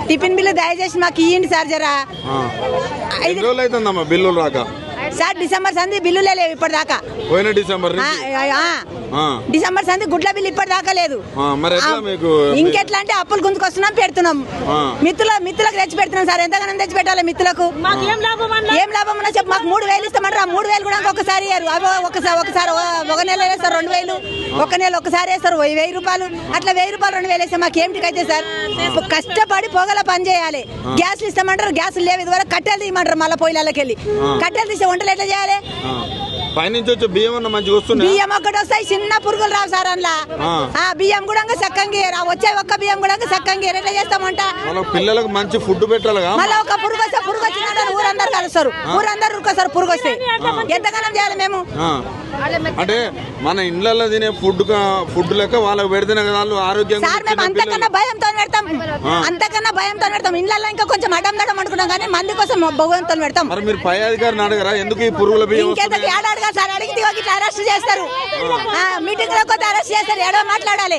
Tiffin bill దయచేసి మాకు ఇవ్వండి సార్ జరా. ఎన్ని రోజులు అవుతుందమ్మా బిల్లులు రాక? సార్ డిసెంబర్ సంది బిల్లులే లేవు ఇప్పటిదాకా. పోయిన డిసెంబర్ డిసెంబర్ సంది గుడ్ల బిల్లు ఇప్పటిదాకా లేదు. మరి ఎట్లా మీకు? ఇంకెట్లా అంటే అప్పులు గుంజుకొస్తున్నాం పెడుతున్నాం. మిత్తులకు తెచ్చి పెడుతున్నాం సార్. ఎంతగానో తెచ్చి పెట్టాలి మిత్తులకు. ఏం లాభం ఉన్నా చెప్పు. మాకు 3,000 ఇస్తామంటారు. 3,000 కూడా ఒకసారి ఒకసారి ఒక నెల వేస్తారు 2,000, ఒక నెల ఒకసారి వేస్తారు 1,000 రూపాయలు. అట్లా 1,000 రూపాయలు 2,000 వేస్తే మాకేమిటికైతే సార్? కష్టపడి పొగల పని చేయాలి. గ్యాస్లు ఇస్తామంటారు, గ్యాసులు లేవు. ఇదివరకు కట్టెలు తీయమంటారు. మళ్ళీ పొయ్యిలకి వెళ్ళి కట్టెలు తీసే వంటలు ఎట్లా చేయాలి? పైనుంచి వచ్చే బియ్యం అన్న మంచిగా వస్తుంది. బియ్యం ఒక్కటి వస్తాయి, చిన్న పురుగులు రావు సార్. అందులో బియ్యం కూడా చక్కంగా వచ్చే ఒక్క బియ్యం కూడా చక్కంగా ఎట్లా చేస్తామంట? పిల్లలకు మంచి ఫుడ్ పెట్టాలి. మళ్ళీ ఒక పురుగు వస్తే పురుగు వచ్చిన ఊరందరూ కలుస్తారు. ఊరందరూ ఉరుకొస్తారు పురుగు వస్తే. ఎంతకాలం చేయాలి మేము? అంటే మన ఇళ్లలో తినే ఫుడ్ లెక్క వాళ్ళకి పెడితేనే కదా వాళ్ళు ఆరోగ్యంగా. సార్ మేము అంతకన్నా భయంతో పెడతాం. అంతకన్నా భయంతో పెడతాం. ఇళ్లలో ఇంకా కొంచెం అడ్డం దడం అనుకున్నాం కానీ మంది కోసం భగవంతో పెడతాం. మరి మీరు పై అధికారిని అడగరా ఎందుకు ఈ పురుగుల బియ్యం? సార్ అడిగితే అరెస్ట్ చేస్తారు. మీటింగ్ లో కొత్త అరెస్ట్ చేస్తారు. ఏడో మాట్లాడాలి.